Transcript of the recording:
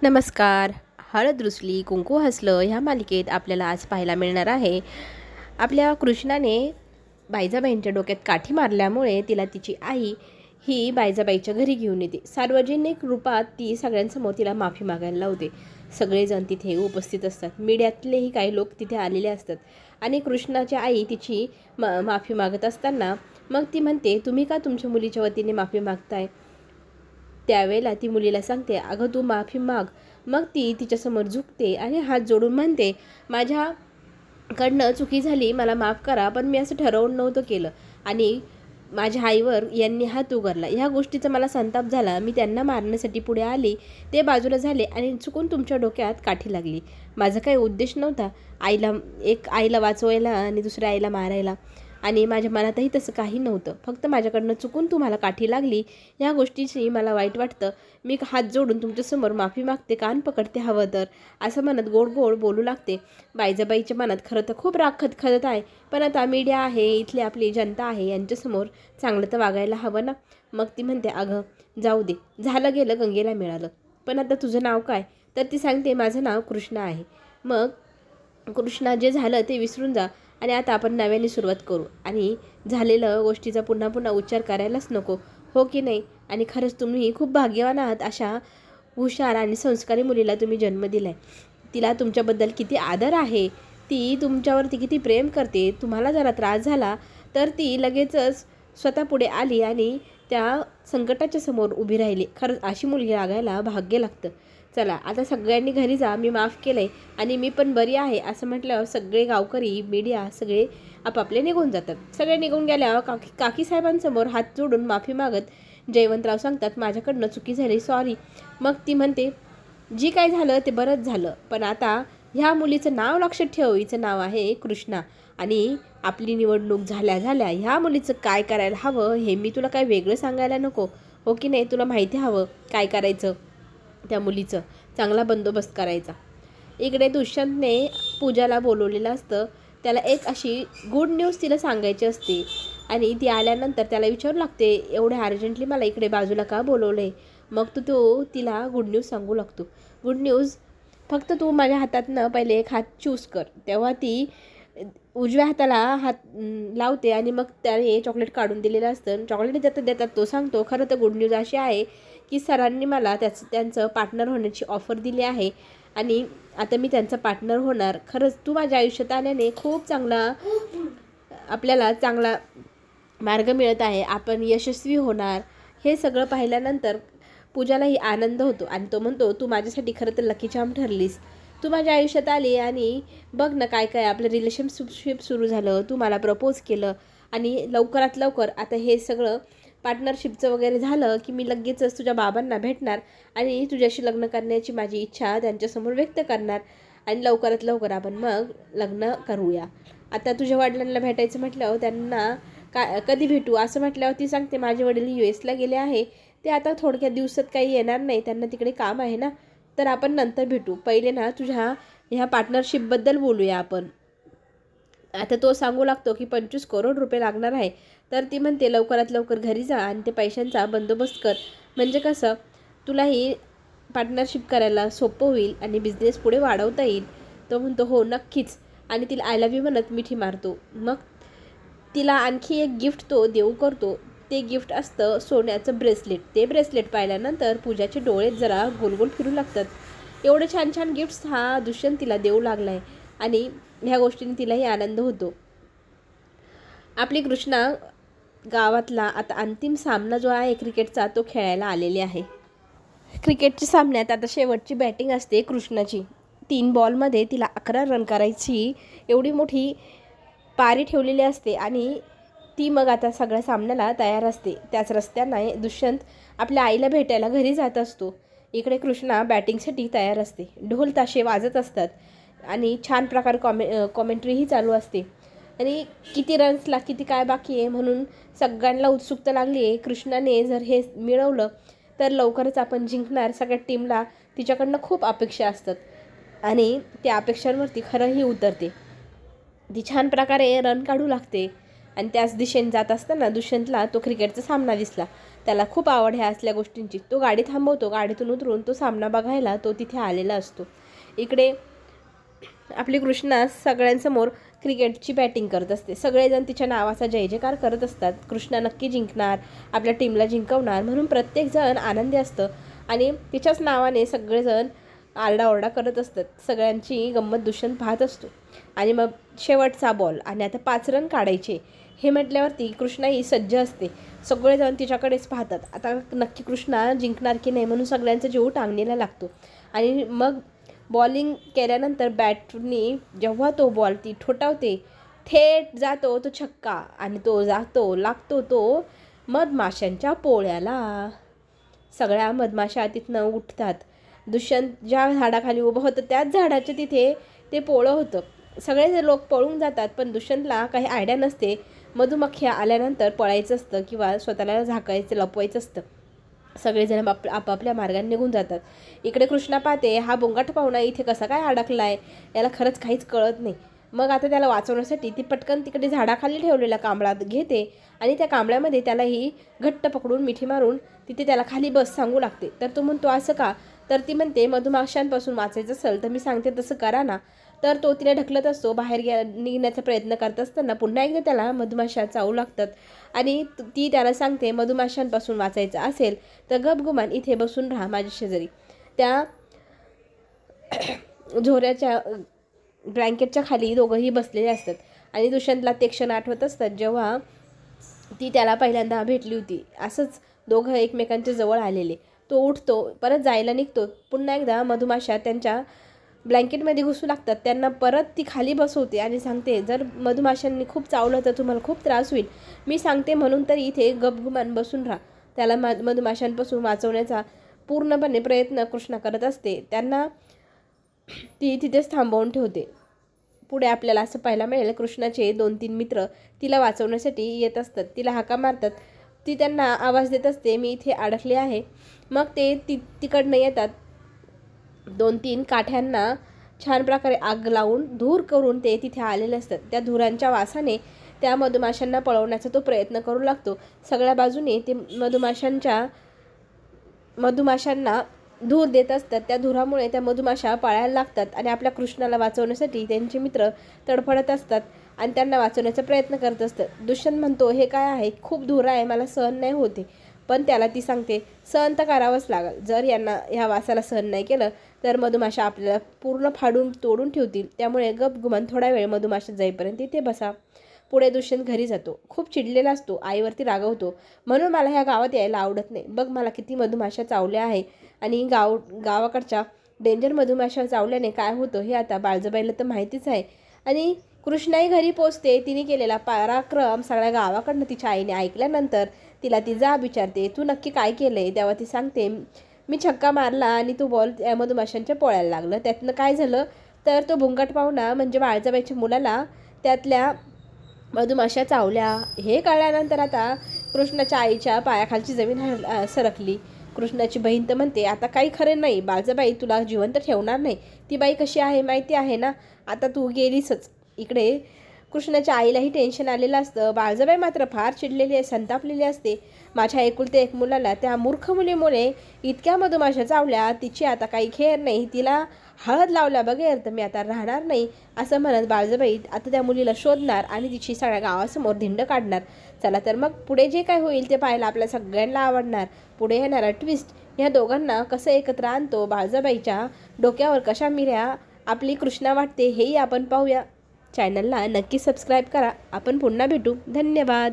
नमस्कार. हळद रुसली कुंकू हसलं ह्या मालिकेत आपल्याला आज पाहायला मिळणार आहे. आपल्या कृष्णाने बायजाबाईंच्या डोक्यात काठी मारल्यामुळे तिला तिची आई ही बायजाबाईच्या घरी घेऊन येते. सार्वजनिक रूपात ती सगळ्यांसमोर तिला माफी मागायला लावते. सगळेजण तिथे उपस्थित असतात. मीडियातलेही काही लोक तिथे आलेले असतात आणि कृष्णाची आई तिची माफी मागत असताना मग ती म्हणते, तुम्ही का तुमच्या मुलीच्या वतीने माफी मागताय? त्यावेळेला ती मुलीला सांगते, अगं तू माफी माग. मग ती तिच्यासमोर झुकते आणि हात जोडून म्हणते, माझ्याकडनं चुकी झाली, मला माफ करा, पण मी असं ठरवून नव्हतं केलं आणि माझ्या आईवर यांनी हात उगारला. ह्या गोष्टीचा मला संताप झाला. मी त्यांना मारण्यासाठी पुढे आली, ते बाजूला झाले आणि चुकून तुमच्या डोक्यात काठी लागली. माझा काही उद्देश नव्हता एक आईला वाचवायला आणि दुसऱ्या आईला मारायला, आणि माझ्या मनातही तसं काही नव्हतं. फक्त माझ्याकडनं चुकून तुम्हाला काठी लागली ह्या गोष्टीची मला वाईट वाटतं. मी हात जोडून तुमच्यासमोर माफी मागते, कान पकडते हवं तर, असं म्हणत गोड गोड बोलू लागते. बायजाबाईच्या मनात खरं तर खूप राग खदखदत आहे, पण आता मीडिया आहे, इथली आपली जनता आहे, यांच्यासमोर चांगलं तर वागायला हवं ना. मग ती म्हणते, अगं जाऊ दे, झालं गेलं गंगेला मिळालं, पण आता तुझं नाव काय? तर ती सांगते, माझं नाव कृष्णा आहे. मग कृष्णा, जे झालं ते विसरून जा आणि आता आपण नव्याने सुरुवात करू आणि झालेलं गोष्टीचा पुन्हा पुन्हा उच्चार करायलाच नको, हो की नाही? आणि खरंच तुम्ही खूप भाग्यवान आहात. अशा हुशार आणि संस्कारी मुलीला तुम्ही जन्म दिला आहे. तिला तुमच्याबद्दल किती आदर आहे, ती तुमच्यावरती किती प्रेम करते. तुम्हाला जरा त्रास झाला तर ती लगेचच स्वतः पुढे आली आणि त्या संकटाच्या समोर उभी राहिली. खरंच अशी मुलगी लागायला भाग्य लागतं. चला आता सगळ्यांनी घरी जा, मी माफ केलं आहे आणि मी पण बरी आहे असं म्हटल्यावर सगळे गावकरी, मीडिया सगळे आपापले निघून जातात. सगळे निघून गेल्यावर काकी साहेबांसमोर हात जोडून माफी मागत जयवंतराव सांगतात, माझ्याकडनं चुकी झाली, सॉरी. मग ती म्हणते, जी काय झालं ते बरंच झालं, पण आता ह्या मुलीचं नाव लक्षात ठेव, हिचं नाव आहे कृष्णा, आणि आपली निवडणूक झाल्या झाल्या ह्या मुलीचं काय करायला हवं हे मी तुला काय वेगळं सांगायला नको, हो की नाही? तुला माहिती हवं काय करायचं. त्या मुलीचं चांगला बंदोबस्त करायचा. इकडे दुष्यंतने पूजाला बोलवलेलं असतं. त्याला एक अशी गुड न्यूज तिला सांगायची असते आणि ती आल्यानंतर त्याला विचारू लागते, एवढ्या अर्जंटली मला इकडे बाजूला का बोलवलं? मग तो तिला गुड न्यूज सांगू लागतो. गुड न्यूज, फक्त तू माझ्या हातातनं पहिले एक हात चूज कर. तेव्हा ती उजव्या हाताला हात लावते आणि मग त्याने चॉकलेट काढून दिलेलं असतं. चॉकलेट देतात तो सांगतो, खरं तर गुड न्यूज अशी आहे की सरांनी मला त्यांचं पार्टनर होण्याची ऑफर दिली आहे आणि आता मी त्यांचा पार्टनर होणार. खरंच तू माझ्या आयुष्यात आल्याने खूप आपल्याला चांगला मार्ग मिळत आहे, आपण यशस्वी होणार. हे सगळं पाहिल्यानंतर पूजालाही आनंद होतो आणि तो म्हणतो, तू माझ्यासाठी खरं तर लकी चार्म ठरलीस. तू माझ्या आयुष्यात आली आणि बघ ना काय काय आपलं रिलेशनशिप सुरू झालं, तू मला प्रपोज केलं आणि लवकरात लवकर आता हे सगळं पार्टनरशिपचं वगैरे झालं की मी लगेचच तुझ्या बाबांना भेटणार आणि तुझ्याशी लग्न करण्याची माझी इच्छा त्यांच्यासमोर व्यक्त करणार आणि लवकरात लवकर आपण मग लग्न करूया. आता तुझ्या वडिलांना भेटायचं म्हटल्यावर त्यांना कधी भेटू असं म्हटल्यावर ती सांगते, माझे वडील US ला गेले आहे, ते आता थोडक्या दिवसात काही येणार नाही, त्यांना तिकडे काम आहे ना, तर आपण नंतर भेटू. पहिले ना तुझ्या ह्या पार्टनरशिपबद्दल बोलूया आपण. आता तो सांगू लागतो की 25 करोड रुपये लागणार आहे. तर ती म्हणते, लवकरात लवकर घरी जा आणि ते पैशांचा बंदोबस्त कर, म्हणजे कसं तुलाही पार्टनरशिप करायला सोपं होईल आणि बिझनेस पुढे वाढवता येईल. तो म्हणतो, हो नक्कीच, आणि तिला आय लव्ह यू म्हणत मिठी मारतो. मग तिला आणखी एक गिफ्ट तो देऊ करतो. ते गिफ्ट असतं सोन्याचं ब्रेसलेट. ते ब्रेसलेट पाहिल्यानंतर पूजाचे डोळे जरा गोलगोल फिरू लागतात. एवढे छान छान गिफ्ट्स हा दुष्यंत तिला देऊ लागला आहे आणि ह्या गोष्टीने तिलाही आनंद होतो. आपली कृष्णा गावातला आता अंतिम सामना जो आहे क्रिकेटचा, तो खेळायला आलेले आहे. क्रिकेटच्या सामन्यात आता शेवटची बॅटिंग असते कृष्णाची. 3 बॉलमध्ये तिला 11 रन करायची एवढी मोठी पारी ठेवलेली असते आणि ती मग आता सगळ्या सामन्याला तयार असते. त्याच रस्त्याने दुष्यंत आपल्या आईला भेटायला घरी जात असतो. इकडे कृष्णा बॅटिंगसाठी तयार असते. ढोल ताशे वाजत असतात आणि छान प्रकारे कॉमेंट्रीही चालू असते आणि किती रन्सला किती काय बाकी आहे म्हणून सगळ्यांना उत्सुकता लागली आहे. कृष्णाने जर हे मिळवलं तर लवकरच आपण जिंकणार. सगळ्या टीमला तिच्याकडनं खूप अपेक्षा असतात आणि त्या अपेक्षांवरती खरंही उतरते. ती छान प्रकारे रन काढू लागते आणि त्याच दिशेने जात असताना दुष्यंतला तो क्रिकेटचा सामना दिसला. त्याला खूप आवड ह्या असल्या गोष्टींची. तो गाडी थांबवतो, गाडीतून उतरून तो सामना बघायला तो तिथे आलेला असतो. इकडे आपली कृष्णा सगळ्यांसमोर क्रिकेटची बॅटिंग करत असते. सगळेजण तिच्या नावाचा जय जयकार करत असतात. कृष्णा नक्की जिंकणार, आपल्या टीमला जिंकवणार म्हणून प्रत्येकजण आनंदी असतं आणि तिच्याच नावाने सगळेजण आरडाओरडा करत असतात. सगळ्यांची गंमत दुष्यंत पाहत असतो. आणि मग शेवटचा बॉल आणि आता 5 रन काढायचे हे म्हटल्यावरती कृष्णा ही सज्ज असते. सगळेजण तिच्याकडेच पाहतात. आता नक्की कृष्णा जिंकणार की नाही म्हणून सगळ्यांचा जीव टांगणीला लागतो. आणि मग बॉलिंग केल्यानंतर बॅटनी जेव्हा तो बॉल ती ठोठावते, थेट जातो तो छक्का आणि तो लागतो तो मधमाशांच्या पोळ्याला. सगळ्या मधमाशा तिथनं उठतात. दुष्यंत ज्या झाडाखाली उभं होतं त्याच झाडाच्या तिथे ते पोळं होतं. सगळे लोक पळून जातात, पण दुष्यंतला काही आयडिया नसते. मधुमक्ख्या आल्यानंतर पळायचं असतं किंवा स्वतःला झाकायचं, लपवायचं असतं. सगळेजण आपापल्या मार्गाने निघून जातात. इकडे कृष्णा पाहते, हा बोंगाट पाहुणा इथे कसा काय अडकलाय, याला खरंच काहीच कळत नाही. मग आता त्याला वाचवण्यासाठी ती पटकन तिकडे झाडाखाली ठेवलेला कांबळा घेते आणि त्या कांबळ्यामध्ये त्यालाही घट्ट पकडून मिठी मारून तिथे त्याला खाली बस सांगू लागते. तर तो म्हणतो असं का? तर ती म्हणते मधुमाशांपासून वाचायचं असेल तर मी सांगते तसं करा ना. तर तो तिला ढकलत असतो. बाहेर निघण्याचा प्रयत्न करत असताना पुन्हा एकदा त्याला मधुमाशा चावू लागतात आणि ती त्याला सांगते मधुमाशांपासून वाचायचं असेल तर गपगुमान इथे बसून राहा माझ्या शेजारी. त्या झोऱ्याच्या ब्लँकेटच्या खाली दोघंही बसलेले असतात आणि दुष्यंतला ते क्षण आठवत असतात जेव्हा ती त्याला पहिल्यांदा भेटली होती. असंच दोघं एकमेकांच्या जवळ आलेले. तो उठतो, परत जायला निघतो. पुन्हा एकदा मधुमाशा त्यांच्या ब्लँकेटमध्ये घुसू लागतात. त्यांना परत ती खाली बसवते आणि सांगते जर मधुमाशांनी खूप चावलं तर तुम्हाला खूप त्रास होईल. मी सांगते म्हणून तर इथे गपगुमान बसून राहा. त्याला मधुमाशांपासून वाचवण्याचा पूर्णपणे प्रयत्न कृष्णा करत असते. त्यांना ती तिथेच थांबवून ठेवते. पुढे आपल्याला असं पाहायला मिळेल कृष्णाचे 2-3 मित्र तिला वाचवण्यासाठी येत असतात. तिला हाका मारतात. ती त्यांना आवाज देत असते मी इथे अडकले आहे. मग ते तिकडनं येतात. 2-3 काठ्यांना छान प्रकारे आग लावून धूर करून ते तिथे आलेले असतात. त्या धुरांच्या वासाने त्या मधुमाशांना पळवण्याचा तो प्रयत्न करू लागतो. सगळ्या बाजूने ते मधुमाशांना धूर देत असतात. त्या धुरामुळे त्या मधुमाशा पळायला लागतात आणि आपल्या कृष्णाला वाचवण्यासाठी त्यांचे मित्र तडफडत असतात आणि त्यांना वाचवण्याचा प्रयत्न करत असतात. दुष्यंत म्हणतो हे काय आहे, खूप धूर आहे, मला सहन नाही होते. पण त्याला ती सांगते सहन तर करावंच लागेल. जर यांना ह्या वासाला सहन नाही केलं तर मधुमाशा आपल्याला पूर्ण फाडून तोडून ठेवतील. त्यामुळे गपगुमान थोडा वेळ मधुमाशा जाईपर्यंत इथे बसा. पुढे दुष्यंत घरी जातो. खूप चिडलेला असतो. आईवरती रागवतो. म्हणून मला ह्या गावात यायला आवडत नाही. बघ मला किती मधुमाशा चावल्या आहे आणि गावाकडच्या डेंजर मधुमाशा चावल्याने काय होतं हे आता बाळजाबाईला तर माहितीच आहे. आणि कृष्णाही घरी पोचते. तिने केलेला पराक्रम सगळ्या गावाकडनं तिच्या आईने ऐकल्यानंतर तिला ती जाब विचारते तू नक्की काय केलं आहे. तेव्हा ती सांगते मी छक्का मारला आणि तो बॉल त्या मधुमाशांच्या पोळ्याला लागलं. त्यातनं काय झालं तर तो भुंगाट पाहुणा म्हणजे बाळजाबाईच्या मुलाला त्यातल्या मधुमाशा चावल्या. हे कळल्यानंतर आता कृष्णाच्या आईच्या पायाखालची जमीन सरकली. कृष्णाची बहीण तर म्हणते आता काही खरं नाही, बाळजाबाई तुला जिवंत ठेवणार नाही. ती बाई कशी आहे माहिती आहे ना, आता तू गेलीसच. इकडे कृष्णाच्या आईलाही टेन्शन आलेलं असतं. बाळजाबाई मात्र फार चिडलेली आहे, संतापलेली असते. माझ्या एकुलते एक मुलाला त्या मूर्ख मुलीमुळे इतक्या मधुमाशा चावल्या, तिची आता काही खेर नाही, तिला हळद लावल्या बगैर तर मी आता राहणार नाही असं म्हणत बाळजाबाई आता त्या मुलीला शोधणार आणि तिची सगळ्या गावासमोर धिंड काढणार. चला तर मग पुढे जे काय होईल ते पाहायला आपल्या सगळ्यांना आवडणार. पुढे येणारा ट्विस्ट ह्या दोघांना कसं एकत्र आणतो, बाळजाबाईच्या डोक्यावर कशा मिऱ्या आपली कृष्णा वाटते हेही आपण पाहूया. चॅनलला नक्की सबस्क्राईब करा. आपण पुन्हा भेटू. धन्यवाद.